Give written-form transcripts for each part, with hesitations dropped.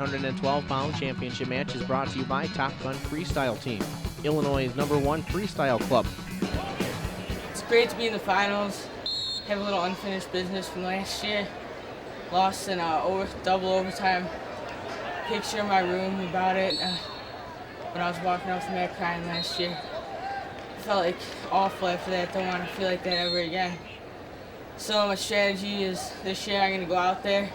112-pound championship match is brought to you by Top Gun Freestyle Team, Illinois' #1 freestyle club. It's great to be in the finals, have a little unfinished business from last year. Lost in double overtime. Picture in my room about it when I was walking off the mat crying last year. I felt like awful after that. Don't want to feel like that ever again. So my strategy is this year I'm going to go out there.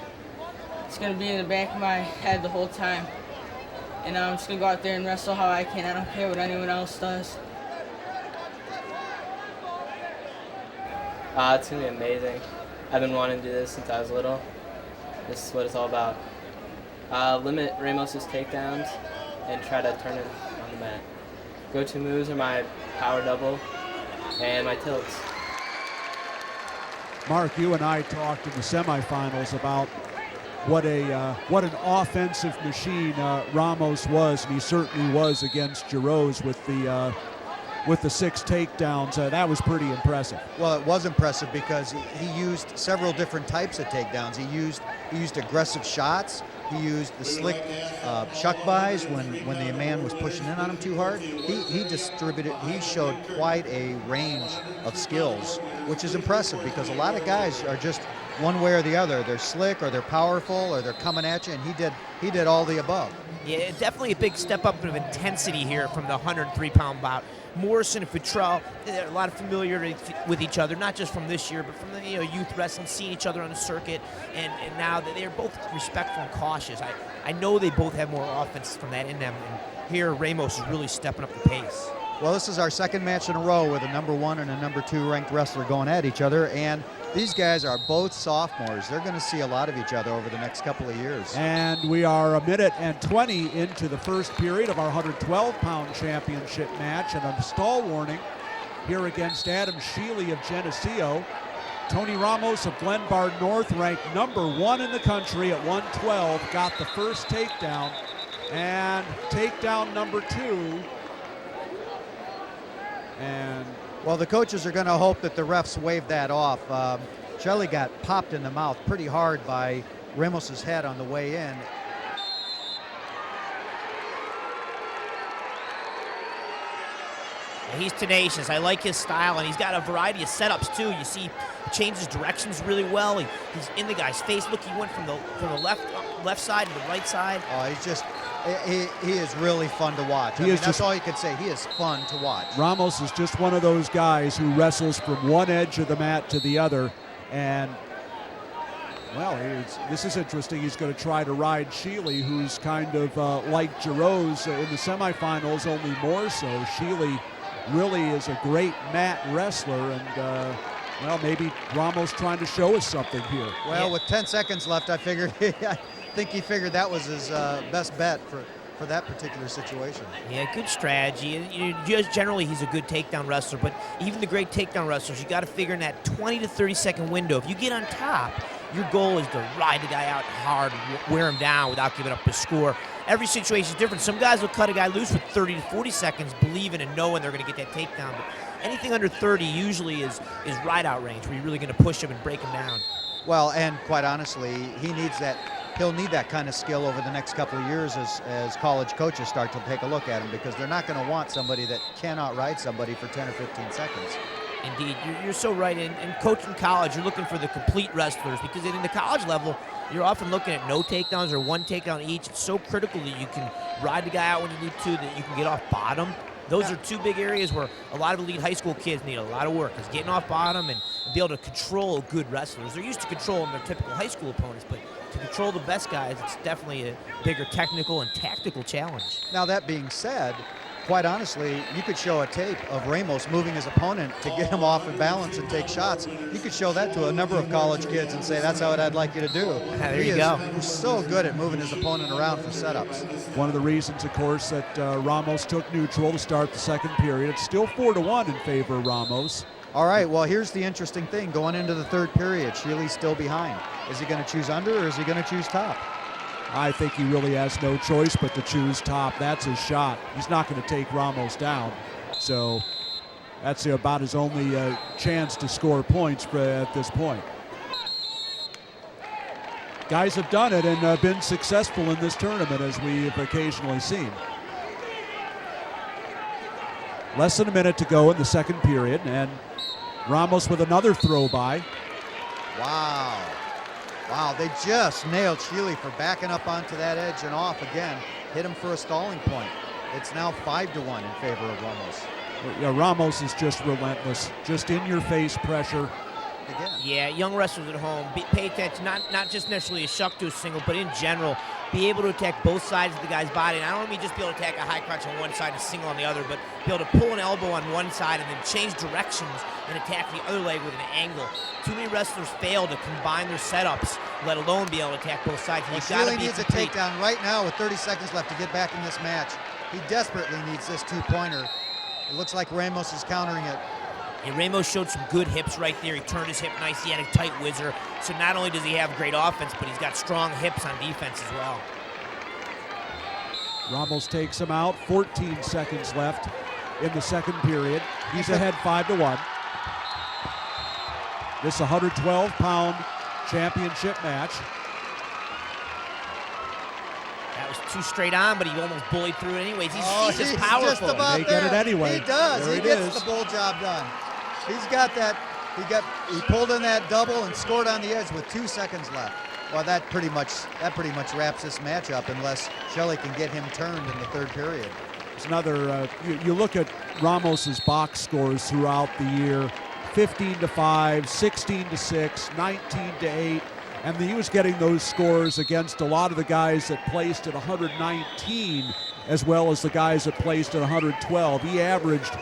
It's going to be in the back of my head the whole time. And I'm just going to go out there and wrestle how I can. I don't care what anyone else does. It's going to be amazing. I've been wanting to do this since I was little. This is what it's all about. Limit Ramos's takedowns and try to turn it on the mat. Go-to moves are my power double and my tilts. Mark, you and I talked in the semifinals about what an offensive machine Ramos was, and he certainly was against Jarosz with the 6 takedowns. That was pretty impressive. Well, it was impressive because he used several different types of takedowns. He used aggressive shots. He used the slick chuck-bys when the man was pushing in on him too hard. He showed quite a range of skills, which is impressive because a lot of guys are just one way or the other. They're slick or they're powerful or they're coming at you, and he did all the above. Yeah, definitely a big step up of intensity here from the 103-pound bout. Morrison and Futrell, a lot of familiarity with each other, not just from this year, but from the youth wrestling, seeing each other on the circuit, and now that they're both respectful and cautious. I know they both have more offense from that in them, and here Ramos is really stepping up the pace. Well, this is our second match in a row with a #1 and a #2 ranked wrestler going at each other, and these guys are both sophomores. They're going to see a lot of each other over the next couple of years. And we are 1:20 into the first period of our 112-pound championship match, and a stall warning here against Adam Sheley of Geneseo. Tony Ramos of Glenbard North, ranked #1 in the country at 112, got the first takedown, and takedown #2. And well, the coaches are going to hope that the refs wave that off. Sheley got popped in the mouth pretty hard by Ramos's head on the way in. He's tenacious. I like his style, and he's got a variety of setups too. You see, he changes directions really well. He's in the guy's face. Look, he went from the left side to the right side. Oh, he's just. He is really fun to watch. That's all you can say. He is fun to watch. Ramos is just one of those guys who wrestles from one edge of the mat to the other. And, well, this is interesting. He's going to try to ride Sheley, who's kind of like Jarosz in the semifinals, only more so. Sheley really is a great mat wrestler, and, well, maybe Ramos trying to show us something here. Well, with 10 seconds left, I think he figured that was his best bet for that particular situation. Yeah, good strategy. Just generally, he's a good takedown wrestler, but even the great takedown wrestlers, you got to figure in that 20 to 30-second window. If you get on top, your goal is to ride the guy out hard, wear him down without giving up the score. Every situation is different. Some guys will cut a guy loose with 30 to 40 seconds, believing and knowing they're going to get that takedown. But anything under 30 usually is ride-out range, where you're really going to push him and break him down. Well, and quite honestly, he'll need that kind of skill over the next couple of years as college coaches start to take a look at him, because they're not going to want somebody that cannot ride somebody for 10 or 15 seconds. Indeed, you're so right. In coaching college, you're looking for the complete wrestlers, because in the college level, you're often looking at no takedowns or one takedown each. It's so critical that you can ride the guy out when you need to, that you can get off bottom. Those are two big areas where a lot of elite high school kids need a lot of work, is getting off bottom and be able to control good wrestlers. They're used to controlling their typical high school opponents, but to control the best guys, it's definitely a bigger technical and tactical challenge. Now, that being said, quite honestly, you could show a tape of Ramos moving his opponent to get him off and balance and take shots. You could show that to a number of college kids and say, that's how I'd like you to do. Yeah, there you go. He's so good at moving his opponent around for setups. One of the reasons, of course, that Ramos took neutral to start the second period. It's still 4-1 in favor of Ramos. All right, well, here's the interesting thing. Going into the third period, Sheley's still behind. Is he going to choose under, or is he going to choose top? I think he really has no choice but to choose top. That's his shot. He's not going to take Ramos down. So that's about his only chance to score points at this point. Guys have done it and been successful in this tournament, as we've occasionally seen. Less than a minute to go in the second period, and Ramos with another throw by. Wow. Wow, they just nailed Sheley for backing up onto that edge and off again. Hit him for a stalling point. It's now 5-1 in favor of Ramos. Yeah, Ramos is just relentless, just in-your-face pressure. Again. Yeah, young wrestlers at home, pay attention, not just necessarily a shuck to a single, but in general, be able to attack both sides of the guy's body. And I don't mean just be able to attack a high crotch on one side and a single on the other, but be able to pull an elbow on one side and then change directions and attack the other leg with an angle. Too many wrestlers fail to combine their setups, let alone be able to attack both sides. Well, Sheley needs a takedown right now with 30 seconds left to get back in this match. He desperately needs this two-pointer. It looks like Ramos is countering it. Yeah, Ramos showed some good hips right there. He turned his hip nice. He had a tight whizzer. So not only does he have great offense, but he's got strong hips on defense as well. Ramos takes him out. 14 seconds left in the second period. He's ahead 5-1. This 112-pound championship match. That was too straight on, but he almost bullied through it anyways. He's just Just powerful. about They get it there. anyway. He does. There He it gets is. the bull job done. He's got that. He pulled in that double and scored on the edge with 2 seconds left. Well, that pretty much wraps this match up unless Sheley can get him turned in the third period. It's another. You look at Ramos's box scores throughout the year: 15-5, 16-6, 19-8. And he was getting those scores against a lot of the guys that placed at 119 as well as the guys that placed at 112. He averaged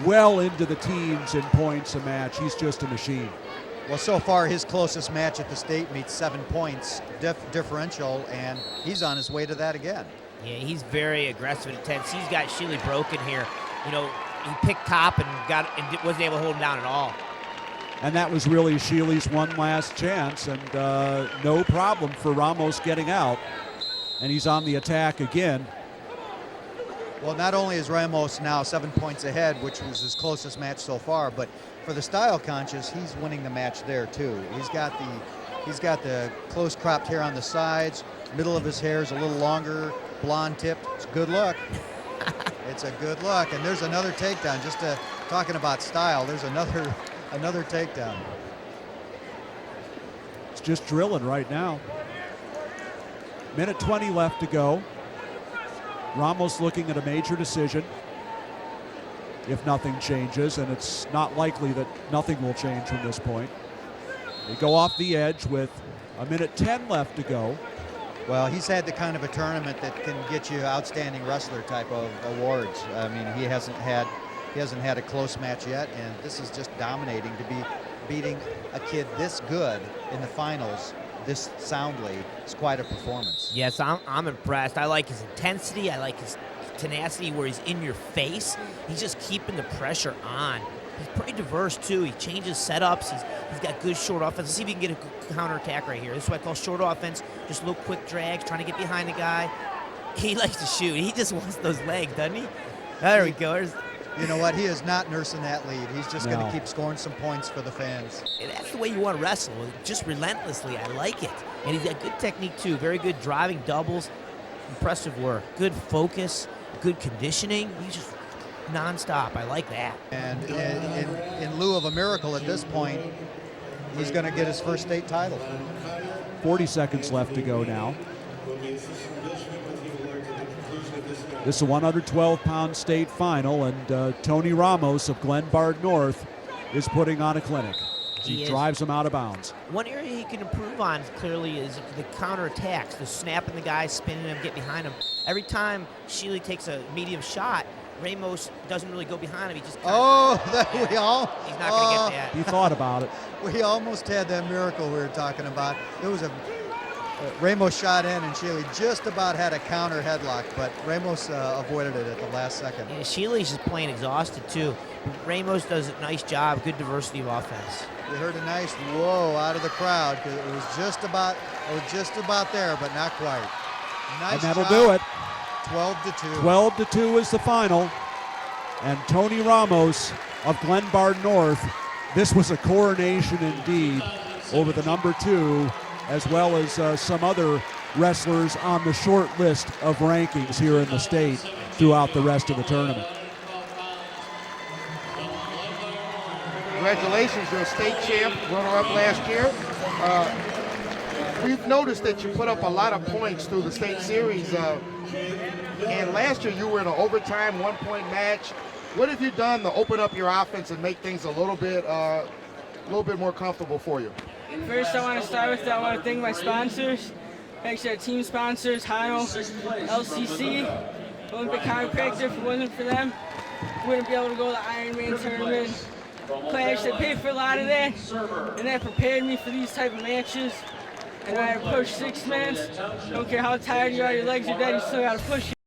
well into the teens in points a match. He's just a machine. Well, so far his closest match at the state meets 7 points differential, and he's on his way to that again. Yeah, he's very aggressive and intense. He's got Sheley broken here. You know, he picked top and wasn't able to hold him down at all. And that was really Sheley's one last chance, and no problem for Ramos getting out. And he's on the attack again. Well, not only is Ramos now 7 points ahead, which was his closest match so far, but for the style conscious, he's winning the match there too. He's got the close cropped hair on the sides, middle of his hair is a little longer, blonde tipped. It's a good look. It's a good look. And there's another takedown. Just talking about style, there's another takedown. It's just drilling right now. Minute 20 left to go. Ramos looking at a major decision if nothing changes, and it's not likely that nothing will change from this point. They go off the edge with a minute 10 left to go. Well, he's had the kind of a tournament that can get you outstanding wrestler type of awards. I mean, he hasn't had a close match yet, and this is just dominating. To be beating a kid this good in the finals this soundly is quite a performance. Yes, I'm impressed. I like his intensity. I like his tenacity where he's in your face. He's just keeping the pressure on. He's pretty diverse, too. He changes setups. He's got good short offense. Let's see if he can get a counterattack right here. This is what I call short offense. Just little quick drags, trying to get behind the guy. He likes to shoot. He just wants those legs, doesn't he? There we go. You know what? He is not nursing that lead. He's just going to keep scoring some points for the fans. And that's the way you want to wrestle, just relentlessly. I like it. And he's got good technique, too. Very good driving doubles. Impressive work. Good focus. Good conditioning. He's just nonstop. I like that. And in lieu of a miracle at this point, he's going to get his first state title. 40 seconds left to go now. This is a 112-pound state final, and Tony Ramos of Glenbard North is putting on a clinic. He drives him out of bounds. One area he can improve on clearly is the counterattacks, the snapping the guy, spinning him, get behind him. Every time Sheley takes a medium shot, Ramos doesn't really go behind him. He just he's not going to get that. He thought about it. We almost had that miracle we were talking about. It was Ramos shot in, and Sheley just about had a counter headlock, but Ramos avoided it at the last second. Yeah, Sheley's just playing exhausted, too. Ramos does a nice job, good diversity of offense. We heard a nice whoa out of the crowd because it was just about there, but not quite. Nice And that'll job. do it. 12-2. 12-2 is the final. And Tony Ramos of Glenbard North, this was a coronation indeed over the number 2 as well as some other wrestlers on the short list of rankings here in the state throughout the rest of the tournament. Congratulations, you're a state champ, runner-up last year. We've noticed that you put up a lot of points through the state series, and last year you were in an overtime one-point match. What have you done to open up your offense and make things a little bit more comfortable for you? First, I want to start with I want to thank my sponsors. Actually, our team sponsors, Hino, LCC, Olympic Chiropractor. If it wasn't for them, we wouldn't be able to go to the Ironman tournament. Clash, they paid for a lot of that, and that prepared me for these type of matches. And I had to push 6 minutes. Don't care how tired you are, your legs are dead, you still got to push it.